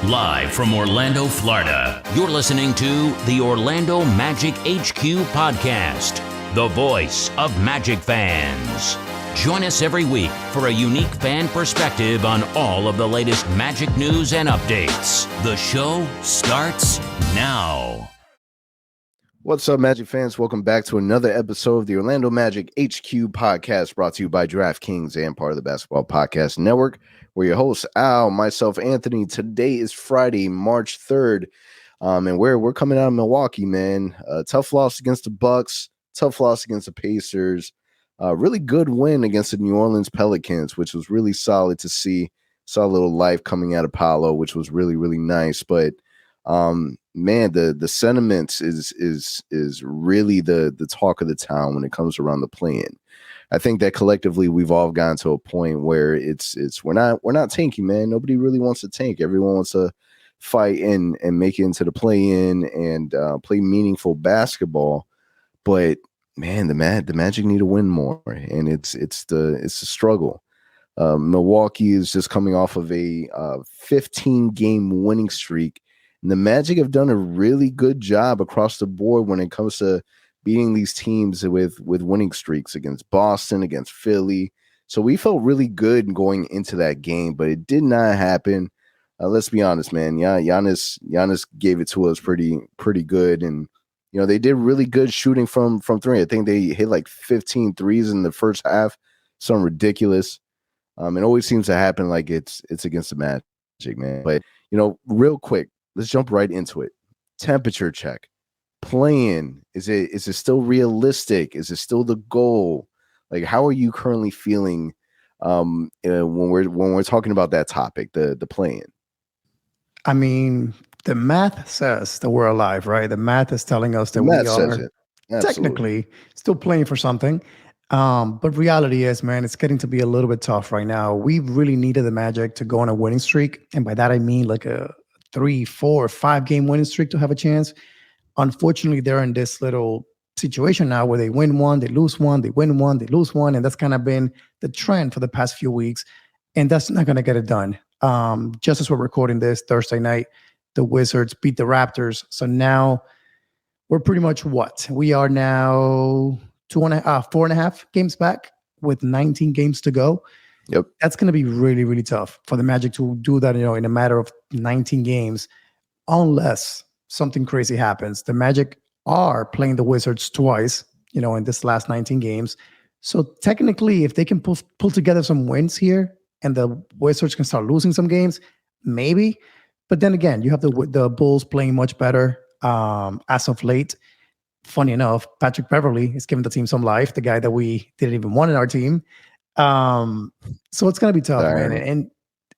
Live from Orlando, Florida, you're listening to the Orlando Magic HQ podcast, the voice of Magic fans. Join us every week for a unique fan perspective on all of the latest Magic news and updates. The show starts now. What's up, Magic fans? Welcome back to another episode of the Orlando Magic HQ podcast, brought to you by DraftKings and part of the Basketball Podcast Network. We're your hosts, Al, myself, Anthony. Today is Friday, March 3rd, and we're coming out of Milwaukee, man. Tough loss against the Bucks, tough loss against the Pacers. Really good win against the New Orleans Pelicans, which was really solid to see. Saw a little life coming out of Paolo, which was really, really nice. But man, the sentiments is really the talk of the town when it comes around the play-in. I think that collectively we've all gotten to a point where it's we're not tanking, man. Nobody really wants to tank. Everyone wants to fight and make it into the play-in and play meaningful basketball. But man, the Magic need to win more, and it's the struggle. Milwaukee is just coming off of a 15-game winning streak. And the Magic have done a really good job across the board when it comes to beating these teams with winning streaks against Boston, against Philly. So we felt really good going into that game, but it did not happen. Let's be honest, man. Giannis gave it to us pretty good, and you know they did really good shooting from three. I think they hit like 15 threes in the first half, something ridiculous. It always seems to happen like it's against the Magic, man. But you know, real quick. Let's jump right into it. Temperature check. Play-in. Is it still realistic? Is it still the goal? Like, how are you currently feeling when we're talking about that topic, the play-in? I mean, the math says that we're alive, right? The math is telling us that we are technically still playing for something. But reality is, man, it's getting to be a little bit tough right now. We really needed the Magic to go on a winning streak. And by that, I mean like a 3, 4, 5-game winning streak to have a chance. Unfortunately, they're in this little situation now where they win one, they lose one, they win one, they lose one. And that's kind of been the trend for the past few weeks. And that's not going to get it done. Just as we're recording this Thursday night, the Wizards beat the Raptors. So now we're pretty much what? We are now 4.5 games back with 19 games to go. Yep. That's going to be really, really tough for the Magic to do that, in a matter of 19 games, unless something crazy happens. The Magic are playing the Wizards twice, in this last 19 games. So technically, if they can pull together some wins here and the Wizards can start losing some games, maybe. But then again, you have the Bulls playing much better as of late. Funny enough, Patrick Beverley is giving the team some life, the guy that we didn't even want in our team. So it's going to be tough, man. And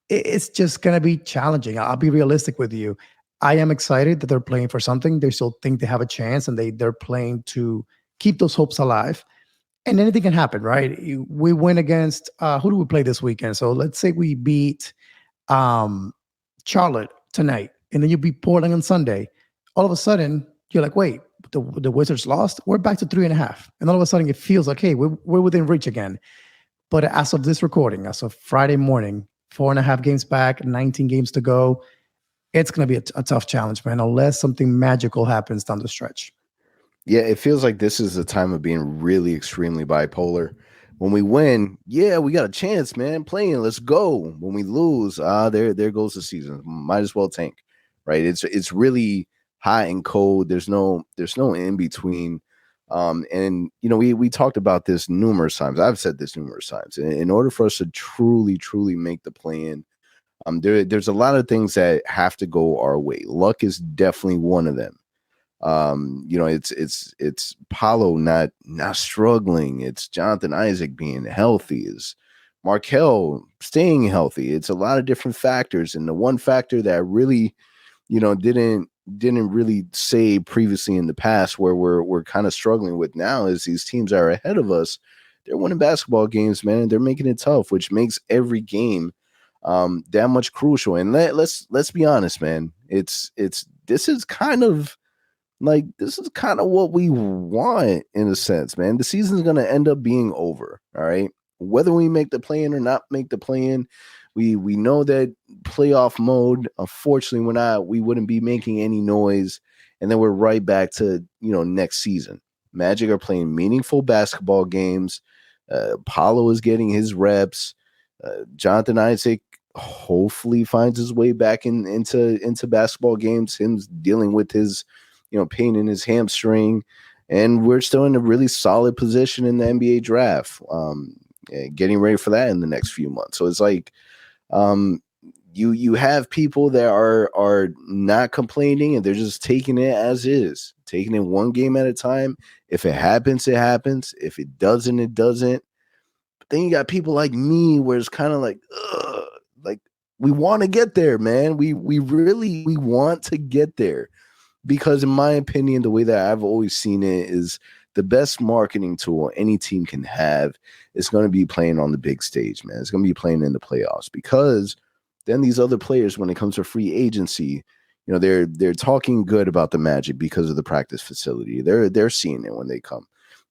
it's just going to be challenging. I'll be realistic with you. I am excited that they're playing for something. They still think they have a chance, and they're playing to keep those hopes alive. And anything can happen, right? We win against, who do we play this weekend? So let's say we beat Charlotte tonight, and then you beat Portland on Sunday. All of a sudden, you're like, wait, the Wizards lost? We're back to 3.5. And all of a sudden, it feels like, hey, we're within reach again. But as of this recording, as of Friday morning, 4.5 games back, 19 games to go, it's going to be a tough challenge, man, unless something magical happens down the stretch. Yeah, it feels like this is a time of being really extremely bipolar. When we win, yeah, we got a chance, man. Playing, let's go. When we lose, there goes the season. Might as well tank, right? It's really hot and cold. There's no in between. And we talked about this numerous times. I've said this numerous times. In order for us to truly make the play-in, there's a lot of things that have to go our way. Luck is definitely one of them. It's Paolo not struggling. It's Jonathan Isaac being healthy. Is Markelle staying healthy. It's a lot of different factors, and the one factor that really, didn't really say previously in the past, where we're kind of struggling with now, is these teams that are ahead of us. They're winning basketball games, man. They're making it tough, which makes every game that much crucial. And let's be honest, man. This is kind of what we want in a sense, man. The season's gonna end up being over. All right. Whether we make the play-in or not make the play-in, We know that playoff mode, unfortunately, we wouldn't be making any noise, and then we're right back to next season. Magic are playing meaningful basketball games. Paolo is getting his reps. Jonathan Isaac hopefully finds his way back into basketball games. Him dealing with his pain in his hamstring, and we're still in a really solid position in the NBA draft. Getting ready for that in the next few months. So it's like you have people that are not complaining, and they're just taking it as is, taking it one game at a time. If it happens, it happens. If it doesn't, it doesn't. But then you got people like me where it's kind of like, ugh, like we want to get there, man. We really want to get there, because in my opinion, the way that I've always seen it is the best marketing tool any team can have is going to be playing on the big stage, man. It's going to be playing in the playoffs, because then these other players, when it comes to free agency, they're talking good about the Magic because of the practice facility. They're seeing it when they come.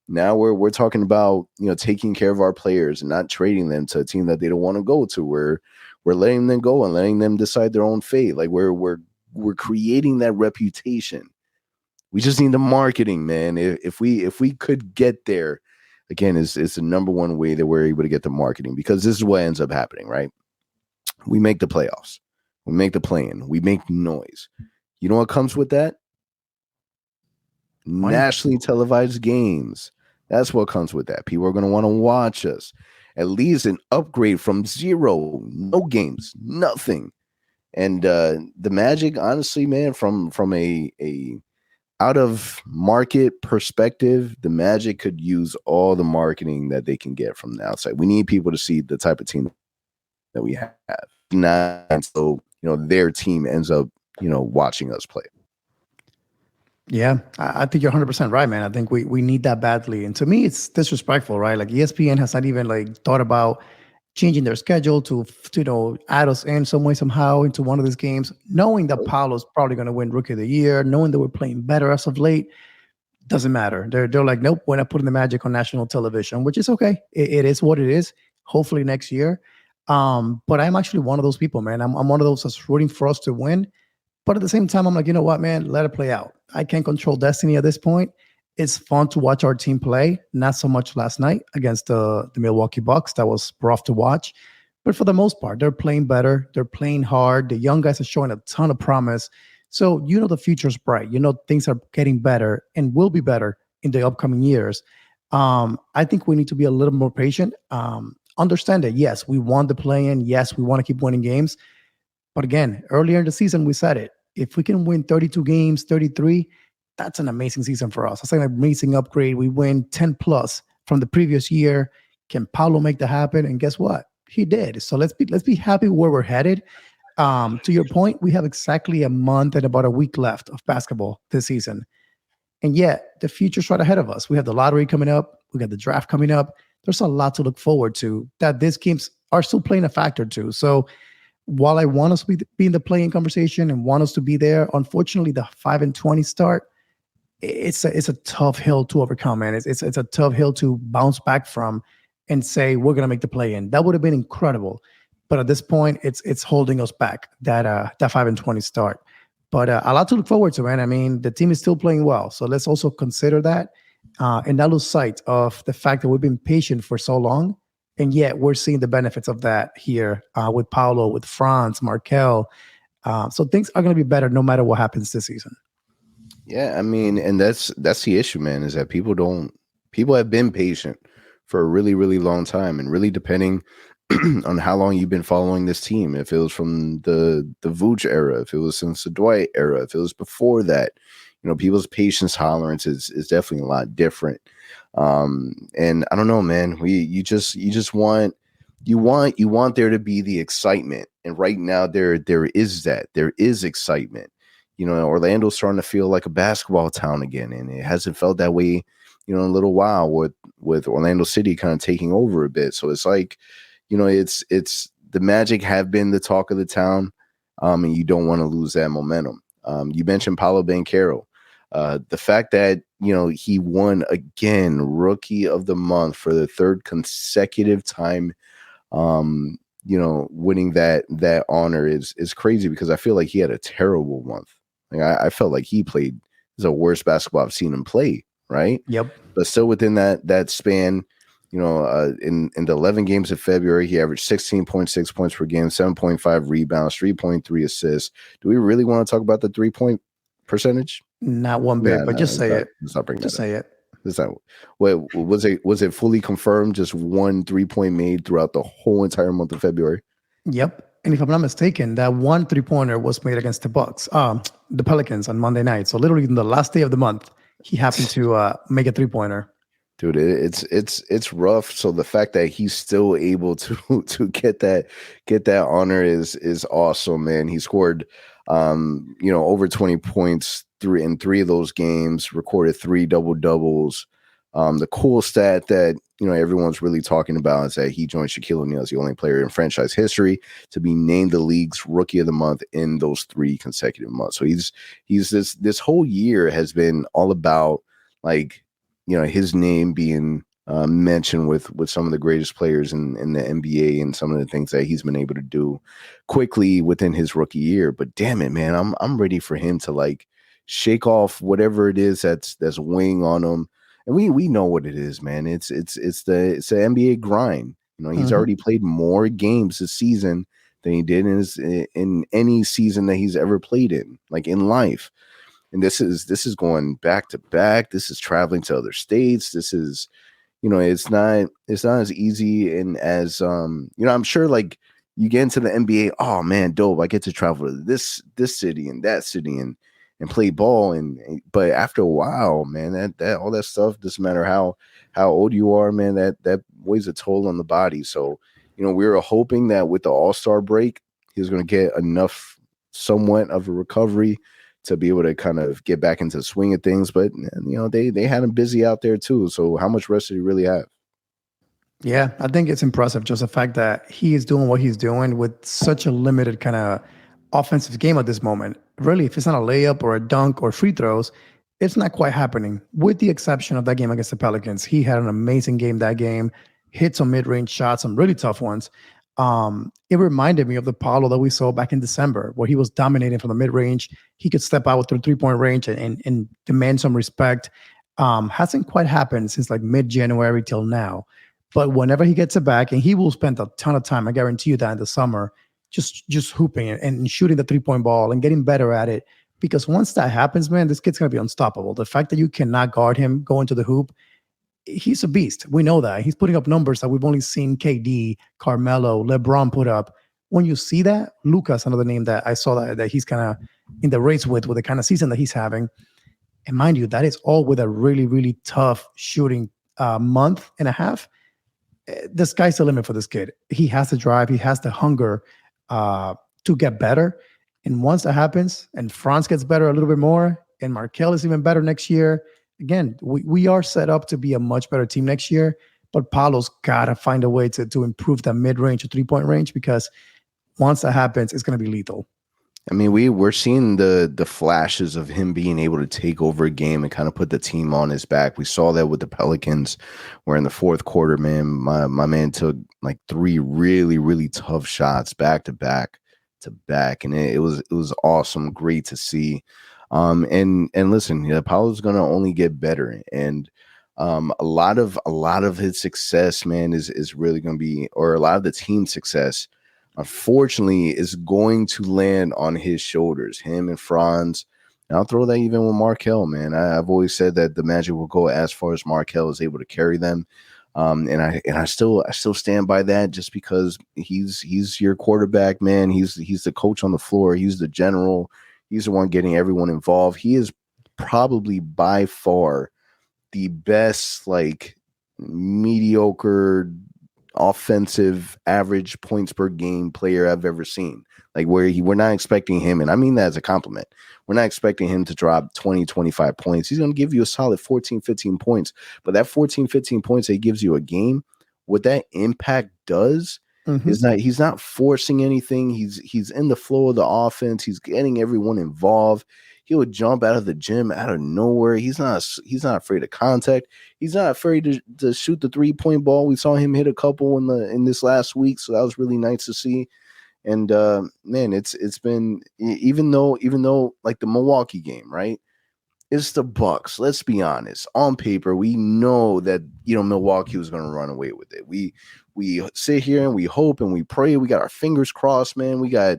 Now we're talking about taking care of our players and not trading them to a team that they don't want to go to. We're letting them go and letting them decide their own fate. Like we're creating that reputation. We just need the marketing, man. If we could get there, again, it's the number one way that we're able to get the marketing, because this is what ends up happening, right? We make the playoffs. We make the play-in. We make noise. You know what comes with that? Money. Nationally televised games. That's what comes with that. People are going to want to watch us. At least an upgrade from 0, no games, nothing. And the Magic, honestly, man, from a out of market perspective, the Magic could use all the marketing that they can get from the outside. We need people to see the type of team that we have. Not so their team ends up watching us play. Yeah, I think you're 100% right, man. I think we need that badly. And to me, it's disrespectful, right? Like ESPN has not even thought about changing their schedule to add us in some way, somehow into one of these games, knowing that Paolo's probably going to win Rookie of the Year, knowing that we're playing better as of late. Doesn't matter. They're like, nope, we're not putting the Magic on national television, which is okay. It is what it is. Hopefully next year. But I'm actually one of those people, man. I'm one of those that's rooting for us to win. But at the same time, I'm like, you know what, man? Let it play out. I can't control destiny at this point. It's fun to watch our team play. Not so much last night against the Milwaukee Bucks. That was rough to watch. But for the most part, they're playing better. They're playing hard. The young guys are showing a ton of promise. So the future's bright. Things are getting better and will be better in the upcoming years. I think we need to be a little more patient. Understand that, yes, we want the play-in. Yes, we want to keep winning games. But again, earlier in the season, we said it. If we can win 32 games, 33, that's an amazing season for us. That's an amazing upgrade. We win 10 plus from the previous year. Can Paolo make that happen? And guess what? He did. So let's be happy where we're headed. To your point, we have exactly a month and about a week left of basketball this season. And yet the future's right ahead of us. We have the lottery coming up. We got the draft coming up. There's a lot to look forward to that these games are still playing a factor to. So while I want us to be in the play-in conversation and want us to be there, unfortunately, the 5-20 start, it's a tough hill to overcome, man. It's a tough hill to bounce back from and say we're gonna make the play-in. That would have been incredible, but at this point, it's holding us back, that 5-20 start. But a lot to look forward to, man. I mean, the team is still playing well, so let's also consider that and not lose sight of the fact that we've been patient for so long. And yet we're seeing the benefits of that here with Paolo, with Franz, Markelle. So things are going to be better no matter what happens this season. Yeah, I mean, and that's the issue, man, is that people have been patient for a really, really long time, and really depending on how long you've been following this team. If it was from the Vooch era, if it was since the Dwight era, if it was before that, people's patience tolerance is definitely a lot different. And I don't know, man, you just want there to be the excitement. And right now there is excitement. Orlando's starting to feel like a basketball town again, and it hasn't felt that way, in a little while with Orlando City kind of taking over a bit. So it's like, it's the Magic have been the talk of the town, and you don't want to lose that momentum. You mentioned Paolo Banchero. The fact that, he won again Rookie of the Month for the third consecutive time winning that honor is crazy, because I feel like he had a terrible month. Like I felt like he played the worst basketball I've seen him play, right? Yep. But still within that span, in the 11 games of February, he averaged 16.6 points per game, 7.5 rebounds, 3.3 assists. Do we really want to talk about the 3-point percentage? Not one bit, but just say it. Let's not bring just that up. say it. Is that what was it? Was it fully confirmed? Just one 3-point made throughout the whole entire month of February? Yep. And if I'm not mistaken, that one 3-pointer was made against the Pelicans on Monday night. So literally in the last day of the month, he happened to make a 3-pointer. Dude, it's rough. So the fact that he's still able to get that honor is awesome, man. He scored over 20 points in 3 of those games, recorded 3 double-doubles. The cool stat that everyone's really talking about is that he joined Shaquille O'Neal as the only player in franchise history to be named the league's Rookie of the Month in those 3 consecutive months. So he's this whole year has been all about, like, his name being mentioned with some of the greatest players in the NBA, and some of the things that he's been able to do quickly within his rookie year. But damn it, man, I'm ready for him to, like, shake off whatever it is that's weighing on him. And we know what it is, man. It's the NBA grind. He's already played more games this season than he did in any season that he's ever played in, like, in life. And this is going back to back. This is traveling to other states. This is, it's not as easy, and as I'm sure, like, you get into the NBA, oh man, dope, I get to travel to this city and that city and play ball, but after a while, man, that all that stuff doesn't matter how old you are, man, that weighs a toll on the body. So, we were hoping that with the All-Star break, he was going to get enough somewhat of a recovery to be able to kind of get back into the swing of things. But, they had him busy out there too. So how much rest did he really have? Yeah, I think it's impressive, just the fact that he is doing what he's doing with such a limited kind of offensive game at this moment. Really, if it's not a layup or a dunk or free throws, it's not quite happening, with the exception of that game against the Pelicans. He had an amazing game that game, hit some mid-range shots, some really tough ones. It reminded me of the Paolo that we saw back in December, where he was dominating from the mid-range. He could step out with the 3-point range and demand some respect. Hasn't quite happened since like mid-January till now. But whenever he gets it back, and he will spend a ton of time, I guarantee you that, in the summer, just hooping and shooting the 3-point ball and getting better at it. Because once that happens, man, this kid's going to be unstoppable. The fact that you cannot guard him going to the hoop, he's a beast. We know that. He's putting up numbers that we've only seen KD, Carmelo, LeBron put up. When you see that, Luka's another name that I saw that he's kind of in the race with the kind of season that he's having. And mind you, that is all with a really, really tough shooting month and a half. The sky's the limit for this kid. He has the drive. He has the hunger to get better. And once that happens, and Franz gets better a little bit more, and Markelle is even better next year, again, we are set up to be a much better team next year. But Paolo's got to find a way to improve that mid-range or 3-point range, because once that happens, it's going to be lethal. I mean, we're seeing the flashes of him being able to take over a game and kind of put the team on his back. We saw that with the Pelicans, where in the fourth quarter, man, my man took like 3 really, really tough shots back to back, and it was awesome, great to see. And listen, Paolo's gonna only get better, and a lot of his success, man, is really gonna be, or a lot of the team's success, unfortunately, is going to land on his shoulders, him and Franz. And I'll throw that even with Markelle, man. I've always said that the Magic will go as far as Markelle is able to carry them. And I still stand by that, just because he's your quarterback, man. He's the coach on the floor. He's the general. He's the one getting everyone involved. He is probably by far the best, like, mediocre offensive average points per game player I've ever seen. Like, where we're not expecting him, and I mean that as a compliment, we're not expecting him to drop 20, 25 points. He's going to give you a solid 14, 15 points. But that 14, 15 points that he gives you a game, what that impact does Mm-hmm. He's not forcing anything. He's in the flow of the offense. He's getting everyone involved. He would jump out of the gym out of nowhere. He's not afraid of contact. He's not afraid to shoot the 3-point ball. We saw him hit a couple in this last week, so that was really nice to see. And man, it's been, even though like the Milwaukee game, right? It's the Bucks. Let's be honest. On paper, we know that Milwaukee was going to run away with it. We sit here and we hope and we pray. We got our fingers crossed, man. We got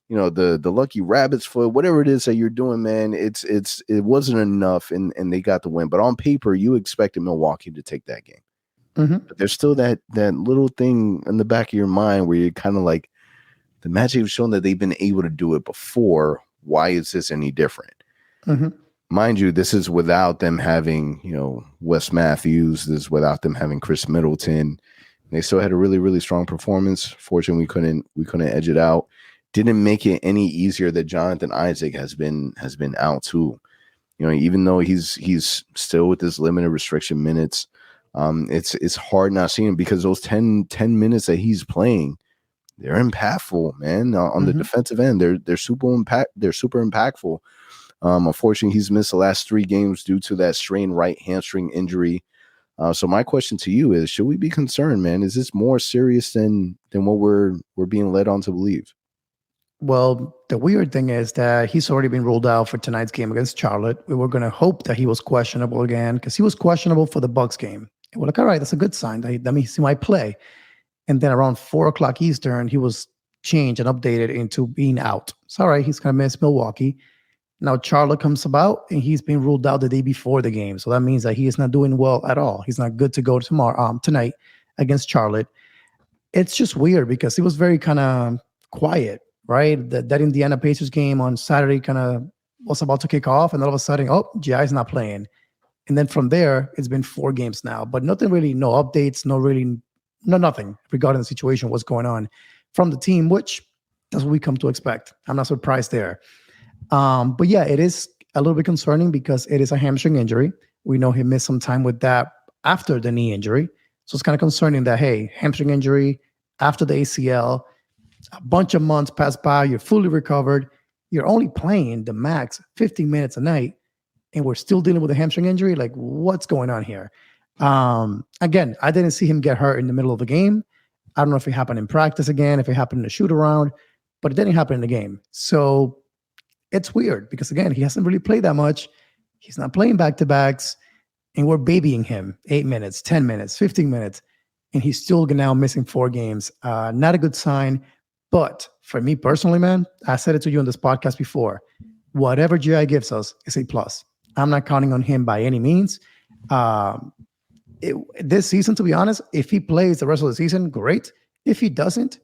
the lucky rabbit's foot, whatever it is that you're doing, man. It wasn't enough, and they got the win. But on paper, you expected Milwaukee to take that game. Mm-hmm. But there's still that little thing in the back of your mind where you're kind of like, the Magic have shown that they've been able to do it before. Why is this any different? Mm-hmm. Mind you, this is without them having, Wes Matthews. This is without them having Chris Middleton. They still had a really, really strong performance. Fortunately, we couldn't edge it out. Didn't make it any easier that Jonathan Isaac has been out too. Even though he's still with this limited restriction minutes, it's hard not seeing him, because those 10 minutes that he's playing, they're impactful, man. On the defensive end, they're super impactful. Unfortunately, he's missed the last 3 games due to that strained right hamstring injury. So my question to you is, should we be concerned, man? Is this more serious than what we're being led on to believe? Well, the weird thing is that he's already been ruled out for tonight's game against Charlotte. We were going to hope that he was questionable again, because he was questionable for the Bucks game. And we're like, all right, that's a good sign. That means he might play. And then around 4:00 Eastern, he was changed and updated into being out. So, all right, he's going to miss Milwaukee. Now Charlotte comes about, and he's been ruled out the day before the game. So that means that he is not doing well at all. He's not good to go tonight against Charlotte. It's just weird, because he was very kind of quiet, right? That Indiana Pacers game on Saturday kind of was about to kick off, and all of a sudden, GI is not playing. And then from there, it's been 4 games now, but nothing really, no updates, nothing regarding the situation, what's going on from the team, which that's what we come to expect. I'm not surprised there. But yeah, it is a little bit concerning, because it is a hamstring injury. We know he missed some time with that after the knee injury. So it's kind of concerning that, hey, hamstring injury after the ACL, a bunch of months pass by, you're fully recovered, you're only playing the max 15 minutes a night, and we're still dealing with a hamstring injury. Like, what's going on here? Again, I didn't see him get hurt in the middle of the game. I don't know if it happened in practice again, if it happened in the shoot around, but it didn't happen in the game. So it's weird, because again, he hasn't really played that much. He's not playing back-to-backs, and we're babying him 8 minutes, 10 minutes, 15 minutes, and he's still now missing 4 games. Not a good sign. But for me personally, man, I said it to you on this podcast before, whatever GI gives us is a plus. I'm not counting on him by any means. This season, to be honest, if he plays the rest of the season, great. If he doesn't,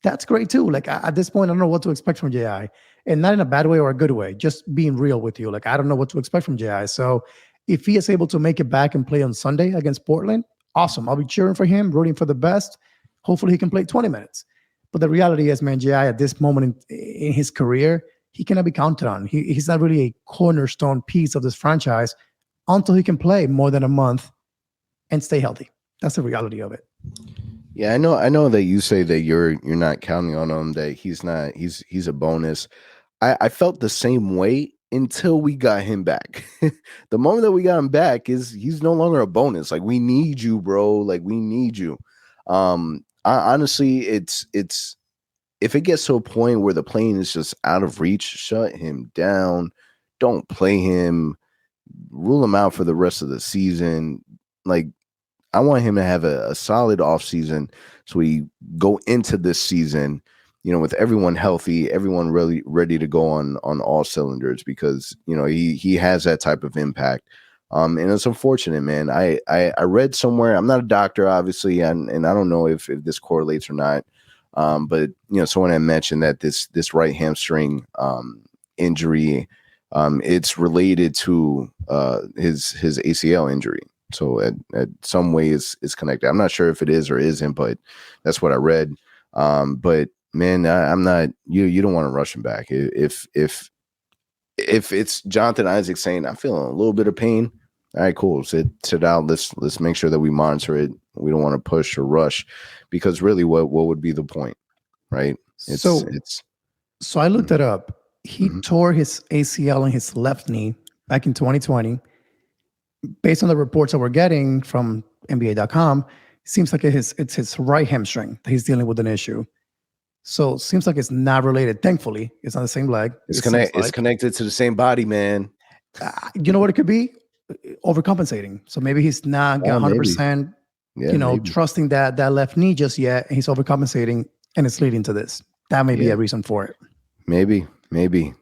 that's great too. Like, at this point, I don't know what to expect from JI, and not in a bad way or a good way, just being real with you. Like, I don't know what to expect from JI. So if he is able to make it back and play on Sunday against Portland, awesome. I'll be cheering for him, rooting for the best. Hopefully he can play 20 minutes. But the reality is, man, JI at this moment in his career, he cannot be counted on. He's not really a cornerstone piece of this franchise until he can play more than a month and stay healthy. That's the reality of it. Yeah, I know that you say that you're not counting on him, that he's a bonus. I felt the same way until we got him back. The moment that we got him back he's no longer a bonus. Like, we need you, bro. Like, we need you. Honestly, it's if it gets to a point where the plane is just out of reach, shut him down. Don't play him. Rule him out for the rest of the season. Like, I want him to have a solid offseason, so we go into this season, with everyone healthy, everyone really ready to go on all cylinders, because he has that type of impact. And it's unfortunate, man. I read somewhere, I'm not a doctor, obviously, and I don't know if this correlates or not. But someone had mentioned that this right hamstring injury, it's related to his ACL injury. So at some way is connected. I'm not sure if it is or isn't, but that's what I read. But man, I'm not. You don't want to rush him back. If it's Jonathan Isaac saying, I'm feeling a little bit of pain, All right, cool. Sit down. Let's make sure that we monitor it. We don't want to push or rush, because really, what would be the point, right? So so I looked it up. He Mhm. tore his ACL in his left knee back in 2020. Based on the reports that we're getting from NBA.com, it seems like it's his right hamstring that he's dealing with an issue. So it seems like it's not related. Thankfully, it's on the same leg. It's connected to the same body, man. You know what it could be? Overcompensating. So maybe he's not Oh, maybe. 100%, Yeah, maybe. trusting that left knee just yet. And he's overcompensating, and it's leading to this. That may be a reason for it. Maybe.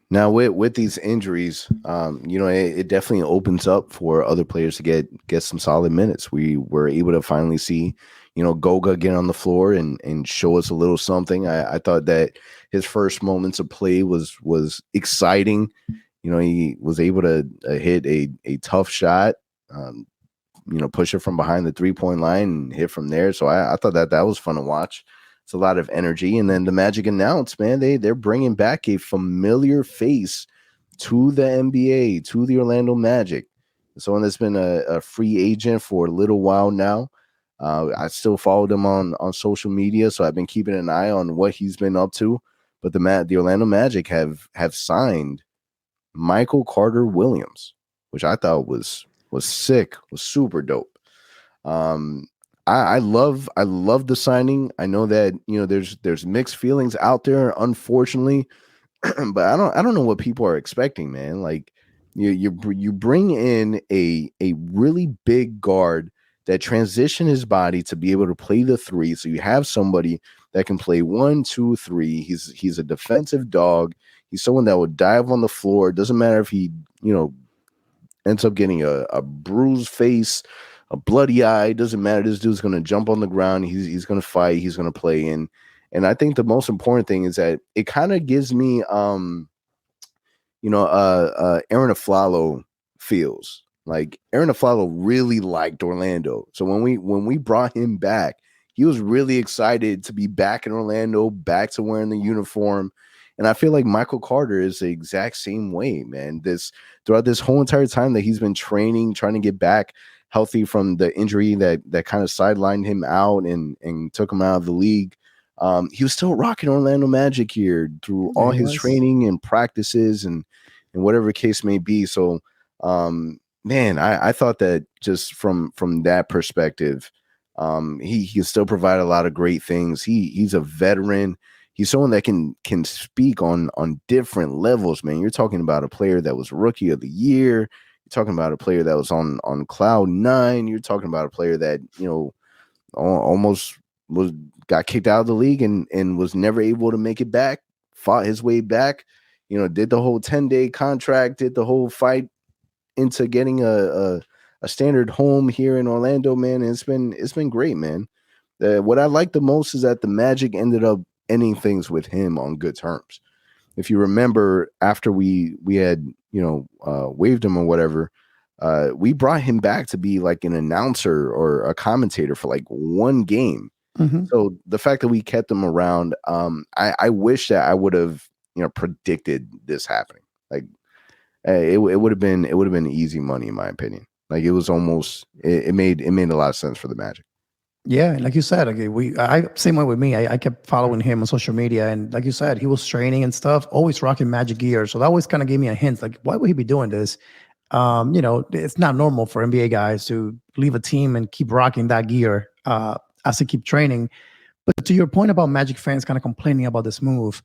Now with these injuries, it definitely opens up for other players to get some solid minutes. We were able to finally see, Goga get on the floor and show us a little something. I thought that his first moments of play was exciting. He was able to hit a tough shot, push it from behind the 3-point line and hit from there. So I thought that was fun to watch. It's a lot of energy. And then the Magic announced, man, they're bringing back a familiar face to the NBA, to the Orlando Magic. Someone that's been a free agent for a little while now. I still followed him on social media, so I've been keeping an eye on what he's been up to. But the Orlando Magic have signed Michael Carter Williams, which I thought was sick, was super dope. I love the signing. I know that there's mixed feelings out there, unfortunately, but I don't know what people are expecting, man. Like you bring in a really big guard that transition his body to be able to play the three. So you have somebody that can play 1, 2, 3. He's a defensive dog. He's someone that would dive on the floor. It doesn't matter if he ends up getting a bruised face, a bloody eye. It doesn't matter. This dude's going to jump on the ground. He's going to fight. He's going to play in. And I think the most important thing is that it kind of gives me, Aaron Aflalo feels. Like Aaron Aflalo really liked Orlando. So when we brought him back, he was really excited to be back in Orlando, back to wearing the uniform. And I feel like Michael Carter is the exact same way, man. Throughout this whole entire time that he's been training, trying to get back healthy from the injury that kind of sidelined him out and took him out of the league. He was still rocking Orlando Magic here through all his training and practices and whatever case may be. So, man, I thought that just from that perspective, he can still provide a lot of great things. He's a veteran. He's someone that can speak on different levels, man. You're talking about a player that was Rookie of the Year. You're talking about a player that was on cloud 9. You're talking about a player that almost got kicked out of the league and was never able to make it back. Fought his way back. Did the whole 10-day contract. Did the whole fight into getting a standard home here in Orlando, man. And it's been great, man. What I like the most is that the Magic ended up ending things with him on good terms. If you remember, after we had waived him or whatever, we brought him back to be like an announcer or a commentator for like one game. Mm-hmm. So the fact that we kept him around, I wish that I would have predicted this happening. Like it would have been easy money in my opinion. Like it was almost it made a lot of sense for the Magic. Yeah, like you said, same way with me. I kept following him on social media, and like you said, he was training and stuff, always rocking Magic gear. So that always kind of gave me a hint, like, why would he be doing this? It's not normal for NBA guys to leave a team and keep rocking that gear as they keep training. But to your point about Magic fans kind of complaining about this move,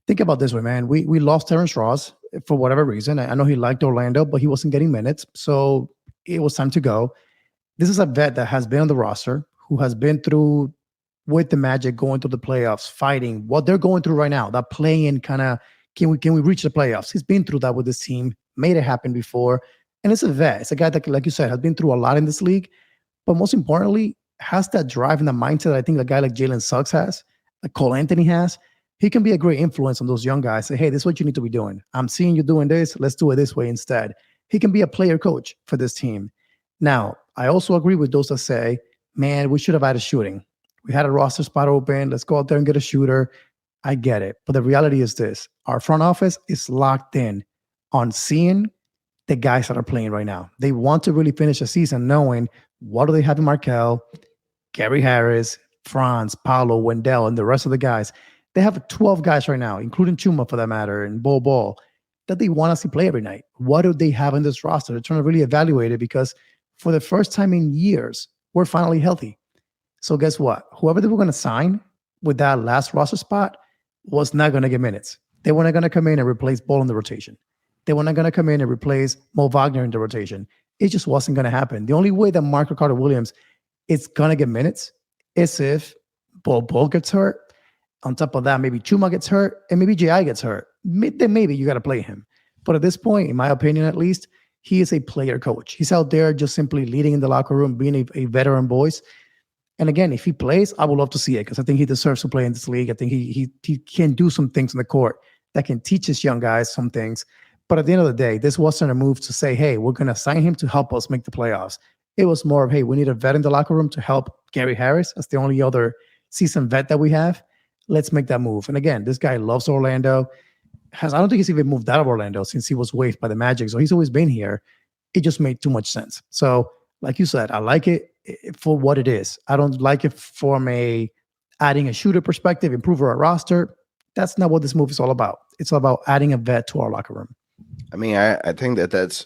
think about this way, man. We lost Terrence Ross for whatever reason. I know he liked Orlando, but he wasn't getting minutes, so it was time to go. This is a vet that has been on the roster, who has been through with the Magic, going through the playoffs, fighting what they're going through right now. That playing kind of, can we reach the playoffs? He's been through that with this team, made it happen before. And it's a vet. It's a guy that, like you said, has been through a lot in this league. But most importantly, has that drive and the mindset that I think a guy like Jalen Suggs has, like Cole Anthony has. He can be a great influence on those young guys. Say, hey, this is what you need to be doing. I'm seeing you doing this. Let's do it this way instead. He can be a player coach for this team. Now, I also agree with those that say, man, we should have had a shooting. We had a roster spot open. Let's go out there and get a shooter. I get it. But the reality is this. Our front office is locked in on seeing the guys that are playing right now. They want to really finish the season knowing what do they have in Markelle, Gary Harris, Franz, Paolo, Wendell, and the rest of the guys. They have 12 guys right now, including Chuma for that matter, and Ball, that they want to see play every night. What do they have in this roster? They're trying to really evaluate it because for the first time in years, we're finally healthy. So guess what? Whoever they were going to sign with that last roster spot was not going to get minutes. They were not going to come in and replace Ball in the rotation. They were not going to come in and replace Mo Wagner in the rotation. It just wasn't going to happen. The only way that Mark Ricardo Williams is going to get minutes is if Ball gets hurt. On top of that, maybe Chuma gets hurt and maybe J.I. gets hurt. Then maybe you got to play him. But at this point, in my opinion at least, he is a player coach. He's out there just simply leading in the locker room, being a veteran voice. And again, if he plays, I would love to see it because I think he deserves to play in this league. I think he can do some things in the court that can teach his young guys some things. But at the end of the day, this wasn't a move to say, hey, we're going to sign him to help us make the playoffs. It was more of, hey, we need a vet in the locker room to help Gary Harris. That's the only other seasoned vet that we have. Let's make that move. And again, this guy loves Orlando. I don't think he's even moved out of Orlando since he was waived by the Magic. So he's always been here. It just made too much sense. So like you said, I like it for what it is. I don't like it from adding a shooter perspective, improve our roster. That's not what this move is all about. It's all about adding a vet to our locker room. I mean, I think that's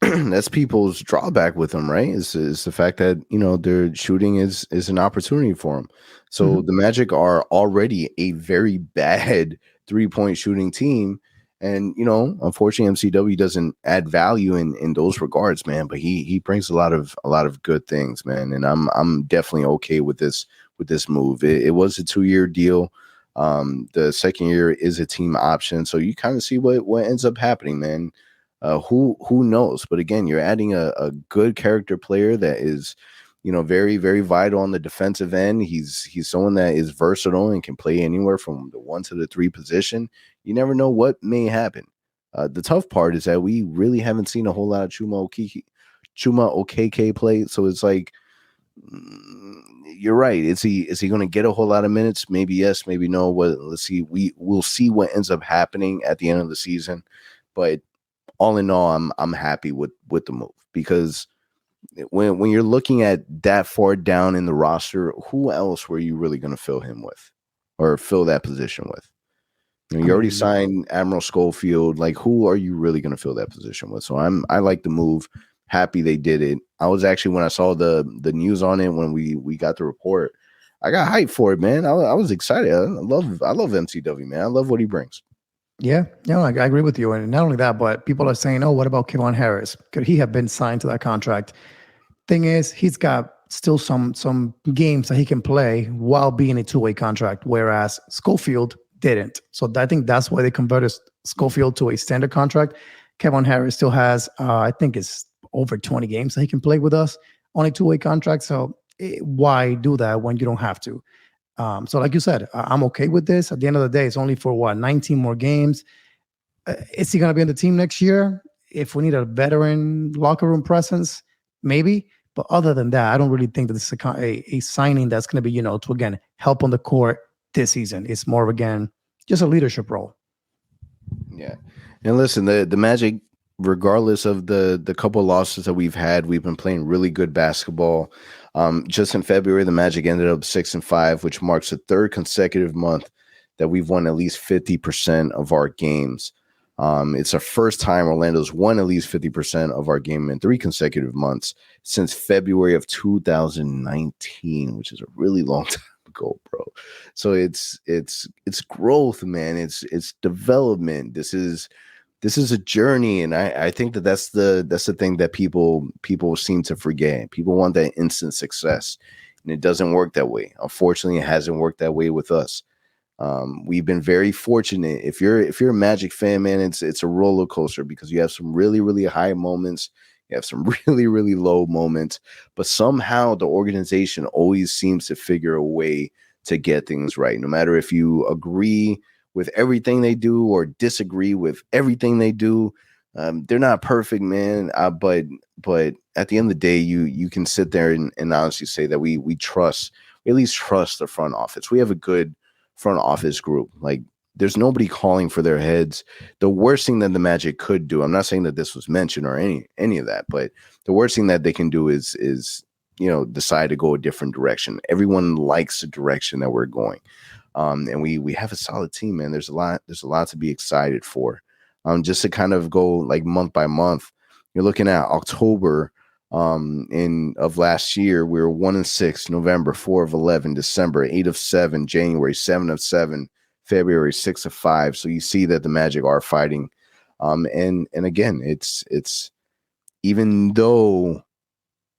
that's people's drawback with them, right? Is the fact that, you know, their shooting is an opportunity for them. So the Magic are already a very bad 3-point shooting team. And, you know, unfortunately, MCW doesn't add value in those regards, man. But he brings a lot of good things, man. And I'm definitely okay with this move. It was a 2-year deal. The second year is a team option, so you kind of see what ends up happening, man. Who knows? But again, you're adding a good character player that is, you know, very, very vital on the defensive end. He's someone that is versatile and can play anywhere from the 1 to the 3 position. You never know what may happen. The tough part is that we really haven't seen a whole lot of Chuma Okeke play. So it's like, you're right. Is he going to get a whole lot of minutes? Maybe yes, maybe no. Let's see. We'll see what ends up happening at the end of the season. But all in all, I'm happy with the move, because when you're looking at that far down in the roster, who else were you really going to fill him with, or fill that position with? You know, you already signed Admiral Schofield. Like, who are you really going to fill that position with? So I like the move. Happy they did it. I was actually, when I saw the news on it, when we got the report, I got hyped for it, man. I was excited. I love MCW, man. I love what he brings. Yeah, I agree with you. And not only that, but people are saying, oh, what about Kevon Harris? Could he have been signed to that contract? Thing is, he's got still some games that he can play while being a 2-way contract, whereas Schofield didn't. So I think that's why they converted Schofield to a standard contract. Kevon Harris still has, I think it's over 20 games that he can play with us on a 2-way contract. So why do that when you don't have to? So like you said, I'm okay with this. At the end of the day, it's only for 19 more games. Is he going to be on the team next year? If we need a veteran locker room presence, maybe. But other than that, I don't really think that this is a signing that's going to be, you know, to, again, help on the court this season. It's more of, again, just a leadership role. Yeah. And listen, the Magic, regardless of the couple of losses that we've had, we've been playing really good basketball. Just in February, the Magic ended up 6-5, which marks the 3rd consecutive month that we've won at least 50% of our games. It's our first time Orlando's won at least 50% of our game in 3 consecutive months since February of 2019, which is a really long time ago, bro. So it's growth, man. It's development. This is a journey, and I think that's the thing that people seem to forget. People want that instant success, and it doesn't work that way. Unfortunately, it hasn't worked that way with us. We've been very fortunate. If you're a Magic fan, man, it's a roller coaster, because you have some really, really high moments, you have some really, really low moments, but somehow the organization always seems to figure a way to get things right. No matter if you agree with everything they do or disagree with everything they do, they're not perfect, man. But at the end of the day, you can sit there and honestly say that we at least trust the front office. We have a good front office group. Like, there's nobody calling for their heads. The worst thing that the Magic could do, I'm not saying that this was mentioned or any of that, but the worst thing that they can do is decide to go a different direction. Everyone likes the direction that we're going. And we have a solid team, man. There's a lot to be excited for. Just to kind of go like month by month, you're looking at October of last year, we were 1-6, November 4-11, December 8-7, January 7-7, February 6-5. So you see that the Magic are fighting. And again, it's even though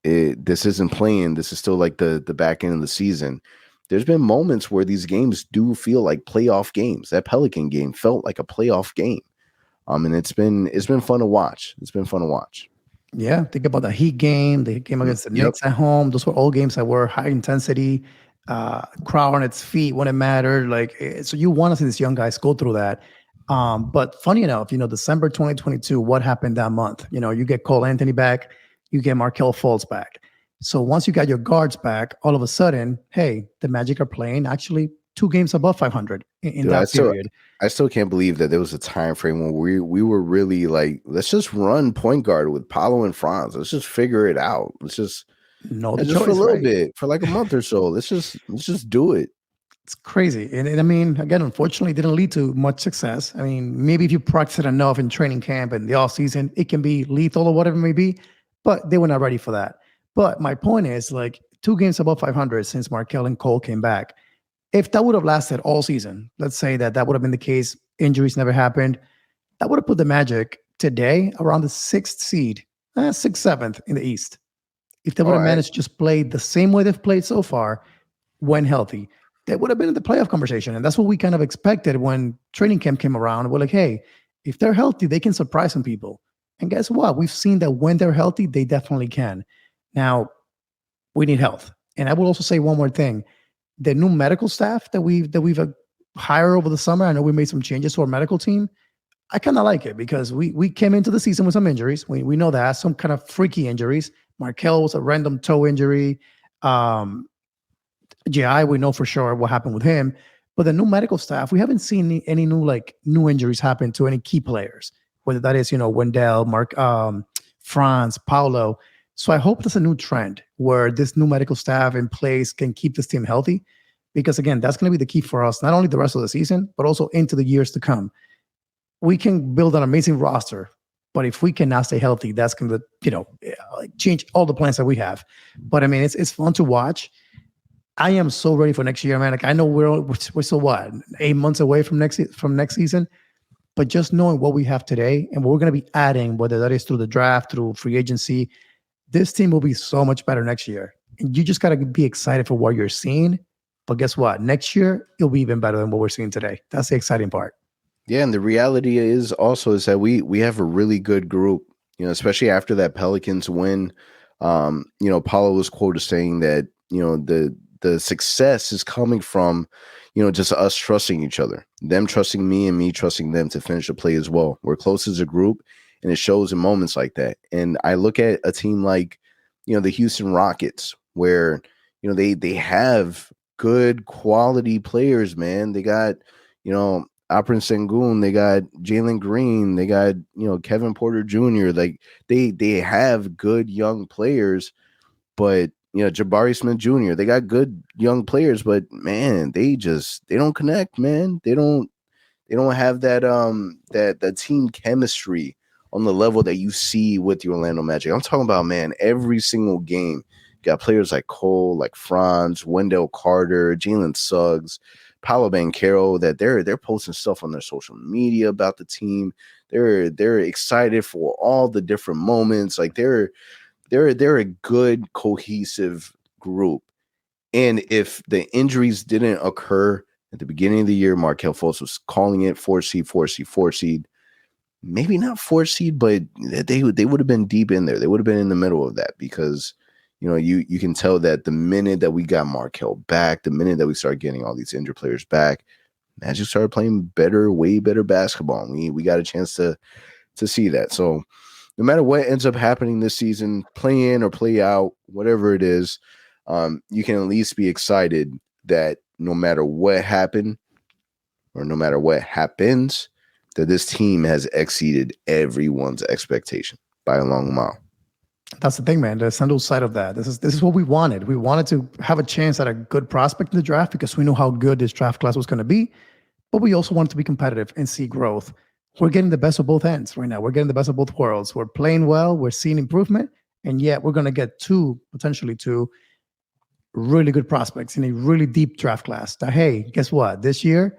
this isn't playing, this is still like the back end of the season. There's been moments where these games do feel like playoff games. That Pelican game felt like a playoff game. And it's been fun to watch. It's been fun to watch. Yeah, think about the Heat game, the game against the Knicks at home. Those were all games that were high intensity, crowd on its feet when it mattered. Like, so you want to see these young guys go through that. But funny enough, December 2022, what happened that month? You get Cole Anthony back, you get Markelle Fultz back. So once you got your guards back, all of a sudden, hey, the Magic are playing actually 2 games above 500 in that period. I still can't believe that there was a time frame when we were really like, let's just run point guard with Paolo and Franz. Let's just figure it out. Let's just for a little bit, for like a month or so. Let's just do it. It's crazy. And I mean, again, unfortunately, it didn't lead to much success. I mean, maybe if you practice it enough in training camp and the off season, it can be lethal or whatever it may be, but they were not ready for that. But my point is, like, 2 games above 500 since Markelle and Cole came back. If that would have lasted all season, let's say that would have been the case, injuries never happened, that would have put the Magic today around the 6th seed, 6th, 7th in the East. If they would have managed to just play the same way they've played so far, when healthy, they would have been in the playoff conversation. And that's what we kind of expected when training camp came around. We're like, hey, if they're healthy, they can surprise some people. And guess what? We've seen that when they're healthy, they definitely can. Now, we need health. And I will also say one more thing. The new medical staff that we've hired over the summer, I know we made some changes to our medical team. I kind of like it because we came into the season with some injuries. We know that, some kind of freaky injuries. Markelle was a random toe injury. J.I., we know for sure what happened with him. But the new medical staff, we haven't seen any new injuries happen to any key players, whether that is, Wendell, Franz, Paolo. So I hope there's a new trend where this new medical staff in place can keep this team healthy, because again, that's going to be the key for us, not only the rest of the season, but also into the years to come. We can build an amazing roster, but if we cannot stay healthy, that's going to, change all the plans that we have. But I mean, it's fun to watch. I am so ready for next year, man. Like, I know we're still 8 months away from next season, but just knowing what we have today and what we're going to be adding, whether that is through the draft, through free agency, this team will be so much better next year. And you just got to be excited for what you're seeing. But guess what? Next year, it'll be even better than what we're seeing today. That's the exciting part. Yeah, and the reality is that we have a really good group, especially after that Pelicans win. Paolo was quoted saying that, the success is coming from, just us trusting each other, them trusting me and me trusting them to finish the play as well. We're close as a group. And it shows in moments like that. And I look at a team like, the Houston Rockets, where, they have good quality players, man. They got, Alperen Sengun, they got Jalen Green, they got, Kevin Porter Jr. Like they have good young players, but Jabari Smith Jr. They got good young players, but man, they don't connect, man. They don't have that that team chemistry on the level that you see with the Orlando Magic. I'm talking about, man, every single game, got players like Cole, like Franz, Wendell Carter, Jalen Suggs, Paolo Banchero, that they're posting stuff on their social media about the team. They're excited for all the different moments. Like they're a good, cohesive group. And if the injuries didn't occur at the beginning of the year, Markelle Fultz was calling it 4 seed. Maybe not 4 seed, but they would have been deep in there. They would have been in the middle of that because, you can tell that the minute that we got Markelle back, the minute that we started getting all these injured players back, Magic started playing way better basketball. We got a chance to see that. So no matter what ends up happening this season, play in or play out, whatever it is, you can at least be excited that no matter what happened, or no matter what happens, that this team has exceeded everyone's expectation by a long mile. That's the thing, man. The Sandals side of that. This is what we wanted. We wanted to have a chance at a good prospect in the draft because we knew how good this draft class was going to be. But we also wanted to be competitive and see growth. We're getting the best of both ends right now. We're getting the best of both worlds. We're playing well. We're seeing improvement. And yet we're going to get potentially two really good prospects in a really deep draft class. That, hey, guess what? This year,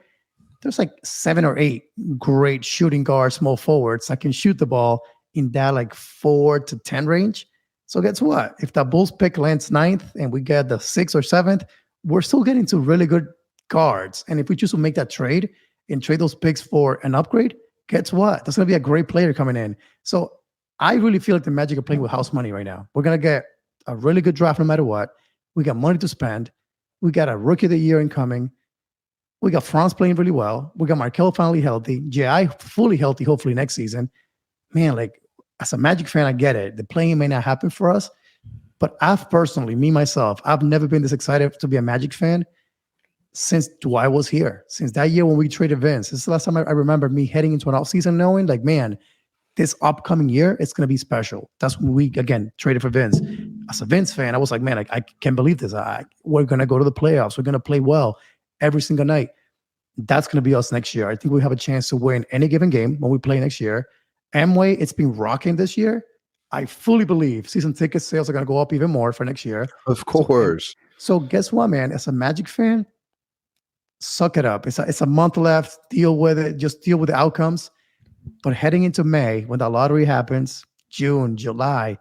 there's like 7 or 8 great shooting guards, small forwards that can shoot the ball in that like 4 to 10 range. So guess what? If the Bulls pick lands 9th and we get the 6th or 7th, we're still getting to really good guards. And if we choose to make that trade and trade those picks for an upgrade, guess what? There's going to be a great player coming in. So I really feel like the Magic are playing with house money right now. We're going to get a really good draft no matter what. We got money to spend. We got a rookie of the year incoming. We got Franz playing really well. We got Markelle finally healthy. J.I. fully healthy, hopefully next season. Man, like, as a Magic fan, I get it. The playing may not happen for us. But I've personally, myself, I've never been this excited to be a Magic fan since Dwight was here. Since that year when we traded Vince. This is the last time I remember me heading into an offseason knowing, like, man, this upcoming year, it's going to be special. That's when we, again, traded for Vince. As a Vince fan, I was like, man, I can't believe this. We're going to go to the playoffs. We're going to play well every single night. That's going to be us next year. I think we have a chance to win any given game when we play next year. Amway, it's been rocking this year. I fully believe season ticket sales are going to go up even more for next year. Of course. So guess what, man? As a Magic fan, suck it up. It's a month left. Deal with it. Just deal with the outcomes. But heading into May, when the lottery happens, June, July,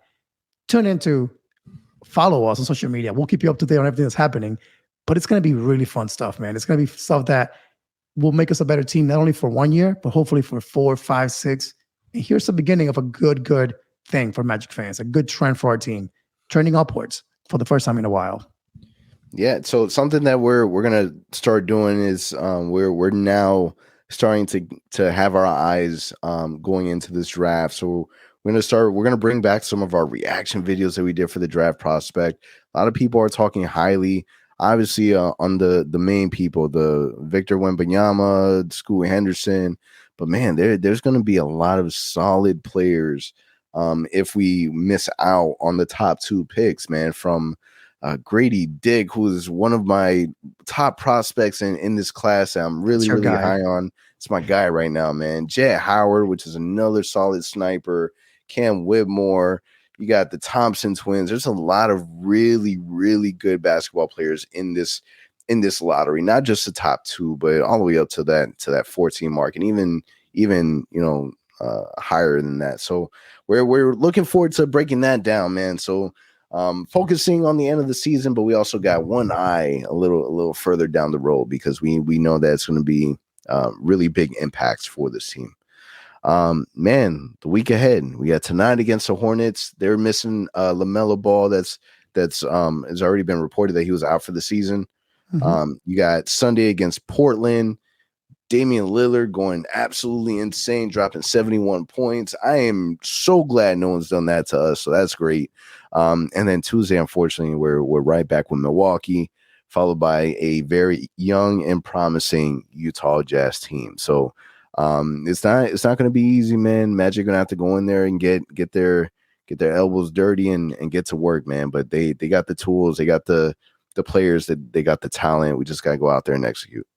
follow us on social media. We'll keep you up to date on everything that's happening. But it's going to be really fun stuff, man. It's going to be stuff that will make us a better team, not only for 1 year, but hopefully for 4, 5, 6. And here's the beginning of a good thing for Magic fans, a good trend for our team, trending upwards for the first time in a while. Yeah, so something that we're gonna start doing is we're now starting to have our eyes going into this draft. So we're gonna bring back some of our reaction videos that we did for the draft prospect. A lot of people are talking highly, obviously, on the main people, the Victor Wembanyama, Scoot Henderson. But man, there's going to be a lot of solid players if we miss out on the top 2 picks, man, from Grady Dick, who is one of my top prospects in this class that I'm really high on. It's my guy right now, man. Jet Howard, which is another solid sniper. Cam Whitmore. You got the Thompson twins. There's a lot of really, really good basketball players in this lottery, not just the top 2, but all the way up to that 14 mark, and even higher than that. So we're looking forward to breaking that down, man. So focusing on the end of the season, but we also got one eye a little further down the road because we know that it's going to be really big impacts for this team. Man, the week ahead, we got tonight against the Hornets. They're missing LaMelo Ball. That's has already been reported that he was out for the season. Mm-hmm. You got Sunday against Portland. Damian Lillard going absolutely insane, dropping 71 points. I am so glad no one's done that to us, so that's great. And then Tuesday, unfortunately, we're right back with Milwaukee, followed by a very young and promising Utah Jazz team. So it's not going to be easy, man. Magic gonna have to go in there and get their elbows dirty and get to work, man. But they got the tools, they got the players, that they got the talent. We just gotta go out there and execute.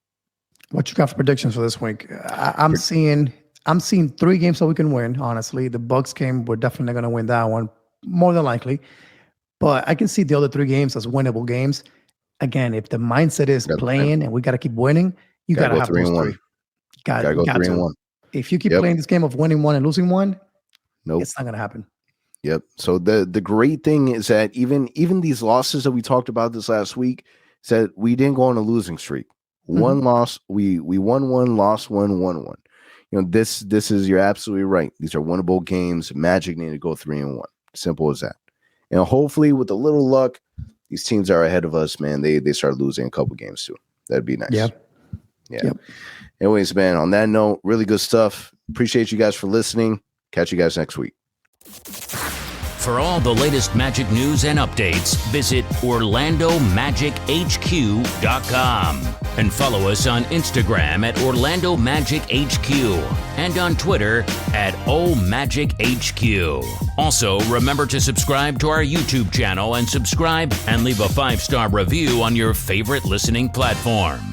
What you got for predictions for this week? I'm seeing 3 games that we can win. Honestly, the Bucks game, we're definitely going to win that one, more than likely. But I can see the other 3 games as winnable games. Again, if the mindset is playing and we got to keep winning, you got to have those 3. Got to go 3-1. If you keep playing this game of winning 1 and losing 1, nope, it's not going to happen. Yep. So the great thing is that even these losses that we talked about this last week, is that we didn't go on a losing streak. One loss, we won 1, lost 1, won 1. You know, this is, you're absolutely right. These are winnable games. Magic need to go 3-1. Simple as that. And hopefully, with a little luck, these teams are ahead of us, man. They start losing a couple games too. That'd be nice. Yeah. Yep. Anyways, man, on that note, really good stuff. Appreciate you guys for listening. Catch you guys next week. For all the latest Magic news and updates, visit OrlandoMagicHQ.com and follow us on Instagram at Orlando Magic HQ and on Twitter at OMagicHQ. Also, remember to subscribe to our YouTube channel and subscribe and leave a 5-star review on your favorite listening platform.